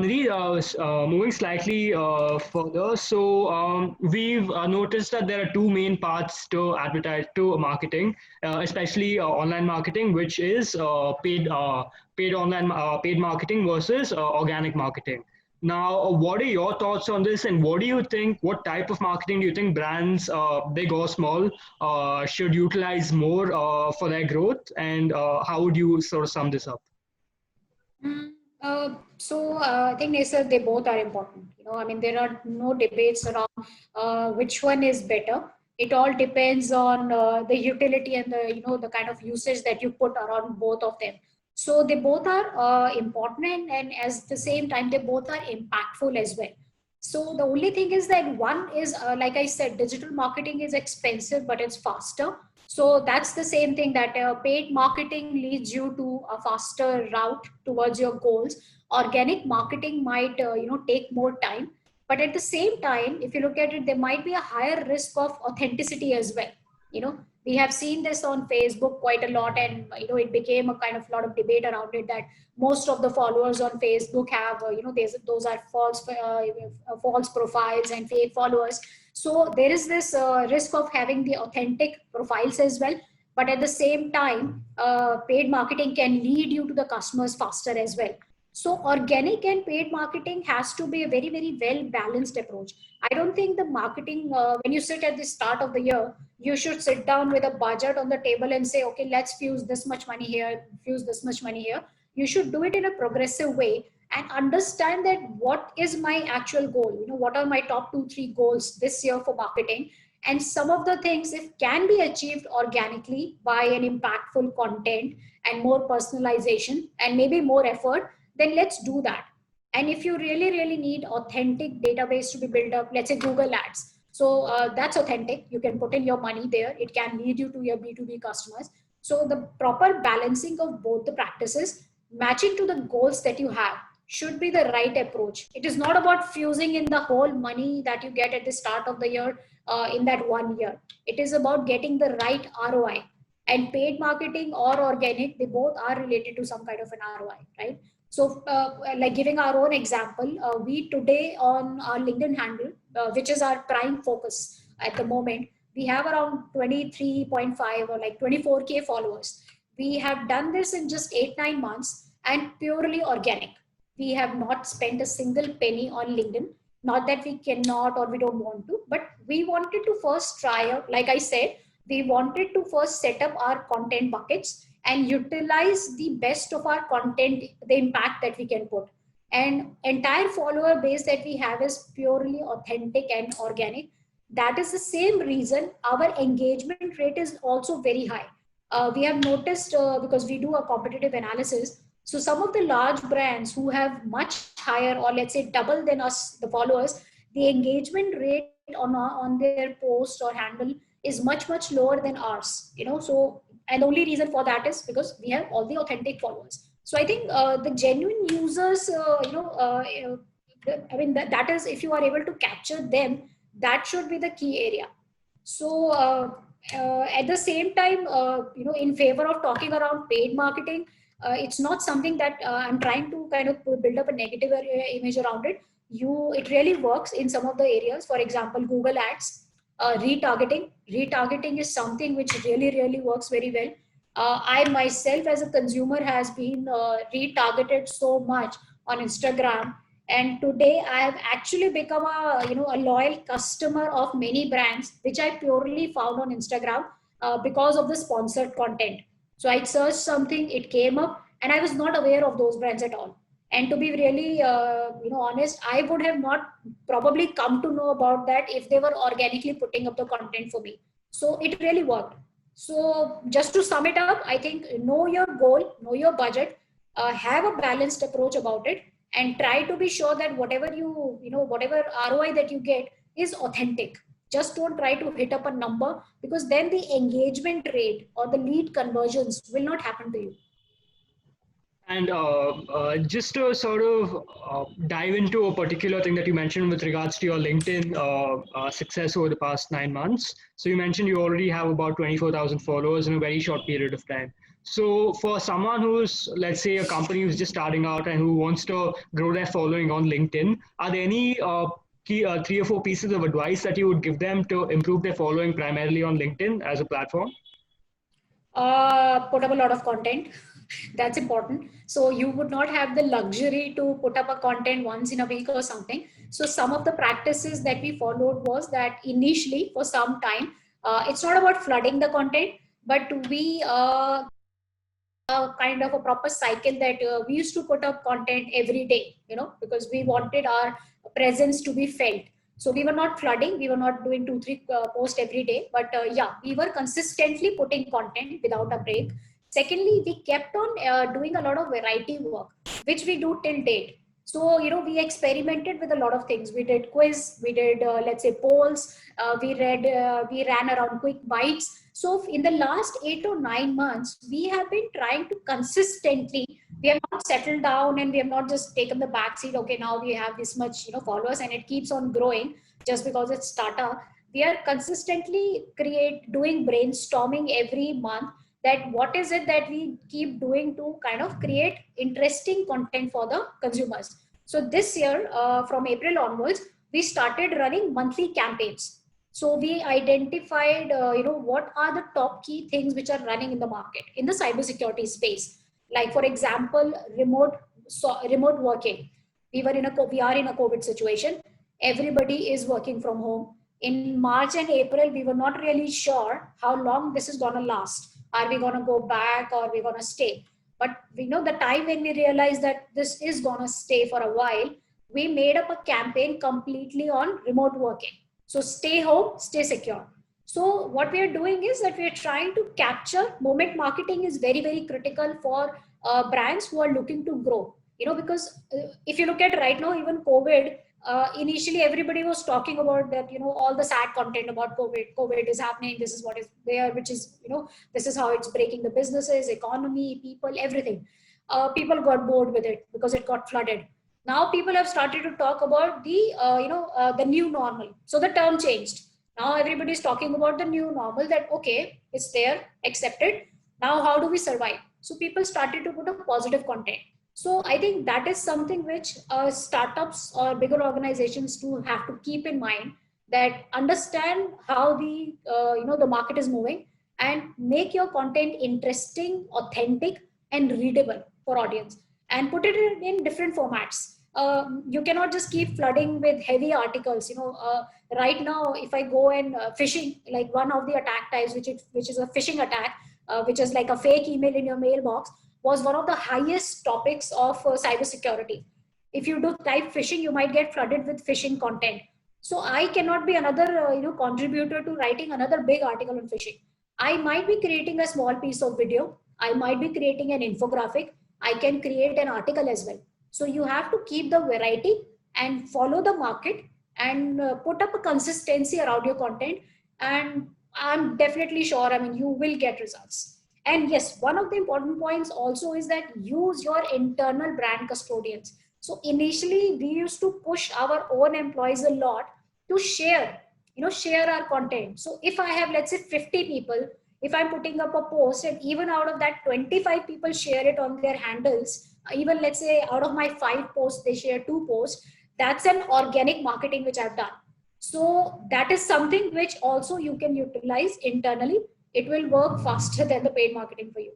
Nidhi, moving slightly further, so we've noticed that there are two main paths to advertise to marketing, especially online marketing, which is paid marketing versus organic marketing. Now, what are your thoughts on this, and what do you think? What type of marketing do you think brands, big or small, should utilize more for their growth? And how would you sort of sum this up? I think Nesar, they both are important. I mean, there are no debates around which one is better. It all depends on the utility and the kind of usage that you put around both of them. So they both are important, and as the same time, they both are impactful as well. So the only thing is that one is, like I said, digital marketing is expensive, but it's faster. So that's the same thing that paid marketing leads you to a faster route towards your goals. Organic marketing might, take more time, but at the same time, if you look at it, there might be a higher risk of authenticity as well. We have seen this on Facebook quite a lot, and it became a kind of lot of debate around it that most of the followers on Facebook have, those are false profiles and fake followers. So there is this risk of having the authentic profiles as well. But at the same time, paid marketing can lead you to the customers faster as well. So organic and paid marketing has to be a very, very well balanced approach. I don't think the marketing, when you sit at the start of the year, you should sit down with a budget on the table and say, okay, let's fuse this much money here, fuse this much money here. You should do it in a progressive way and understand that what is my actual goal. What are my top 2 3 goals this year for marketing, and some of the things, if can be achieved organically by an impactful content and more personalization and maybe more effort, then let's do that. And if you really really need authentic database to be built up, let's say Google Ads, so that's authentic. You can put in your money there. It can lead you to your B2B customers. So the proper balancing of both the practices, matching to the goals that you have, should be the right approach. It is not about fusing in the whole money that you get at the start of the year in that 1 year. It is about getting the right ROI. And paid marketing or organic, they both are related to some kind of an ROI, right? So, like giving our own example, we today on our LinkedIn handle, which is our prime focus at the moment, we have around 23.5 or like 24K followers. We have done this in just 8 9 months and purely organic. We have not spent a single penny on LinkedIn. Not that we cannot or we don't want to, but we wanted to first try out, like I said, we wanted to first set up our content buckets and utilize the best of our content, the impact that we can put. And entire follower base that we have is purely authentic and organic. That is the same reason our engagement rate is also very high. We have noticed, because we do a competitive analysis, so some of the large brands who have much higher, or let's say double than us, the followers, the engagement rate on their post or handle is much lower than ours. So, and the only reason for that is because we have all the authentic followers. So I think the genuine users, I mean that is, if you are able to capture them, that should be the key area. So at the same time, in favor of talking around paid marketing, it's not something that I'm trying to kind of build up a negative image around it. It really works in some of the areas. For example, Google Ads, retargeting is something which really works very well. I myself as a consumer has been retargeted so much on Instagram, and today I have actually become a loyal customer of many brands which I purely found on Instagram because of the sponsored content. So I searched something, it came up, and I was not aware of those brands at all. And to be really honest, I would have not probably come to know about that if they were organically putting up the content for me. So it really worked. So just to sum it up, I think know your goal, know your budget, have a balanced approach about it, and try to be sure that whatever ROI that you get is authentic. Just don't try to hit up a number, because then the engagement rate or the lead conversions will not happen to you. And just to sort of dive into a particular thing that you mentioned with regards to your LinkedIn success over the past 9 months. So you mentioned you already have about 24,000 followers in a very short period of time. So for someone who's, let's say, a company who's just starting out and who wants to grow their following on LinkedIn, are there any key 3 or 4 pieces of advice that you would give them to improve their following primarily on LinkedIn as a platform? Put up a lot of content. That's important. So you would not have the luxury to put up a content once in a week or something. So some of the practices that we followed was that initially for some time, it's not about flooding the content, but we kind of a proper cycle that we used to put up content every day, because we wanted our presence to be felt. So we were not flooding, we were not doing 2 3 posts every day, but yeah, we were consistently putting content without a break. Secondly, we kept on doing a lot of variety work, which we do till date. So we experimented with a lot of things. We did quiz, we did let's say polls, we ran around quick bites. So in the last 8 or 9 months, we have been trying to consistently, we have not settled down and we have not just taken the back seat. Okay, now we have this much, followers and it keeps on growing just because it's startup. We are consistently doing brainstorming every month, that what is it that we keep doing to kind of create interesting content for the consumers. So this year, from April onwards, we started running monthly campaigns. So we identified, what are the top key things which are running in the market in the cybersecurity space. Like for example, remote working. We are in a COVID situation. Everybody is working from home. In March and April, we were not really sure how long this is going to last. Are we going to go back or are we going to stay? But we know the time when we realized that this is going to stay for a while, we made up a campaign completely on remote working. So stay home, stay secure. So what we are doing is that we are trying to capture. Moment marketing is very, very critical for brands who are looking to grow. Because if you look at right now, even COVID, initially everybody was talking about that, all the sad content about COVID is happening. This is what is there, which is, this is how it's breaking the businesses, economy, people, everything. People got bored with it because it got flooded. Now people have started to talk about the new normal. So the term changed. Now everybody is talking about the new normal, that okay, it's there, accepted. Now how do we survive? So people started to put a positive content. So I think that is something which startups or bigger organizations do have to keep in mind, that understand how the market is moving, and make your content interesting, authentic, and readable for audience, and put it in different formats. You cannot just keep flooding with heavy articles. Right now, if I go and phishing, like one of the attack types, which is a phishing attack, which is like a fake email in your mailbox, was one of the highest topics of cybersecurity. If you do type phishing, you might get flooded with phishing content. So I cannot be another contributor to writing another big article on phishing. I might be creating a small piece of video. I might be creating an infographic. I can create an article as well. So you have to keep the variety and follow the market, and put up a consistency around your content. And I'm definitely sure, I mean, you will get results. And yes, one of the important points also is that use your internal brand custodians. So initially we used to push our own employees a lot to share our content. So if I have, let's say, 50 people, if I'm putting up a post and even out of that 25 people share it on their handles, even let's say out of my 5 posts, they share 2 posts, that's an organic marketing which I've done. So that is something which also you can utilize internally. It will work faster than the paid marketing for you.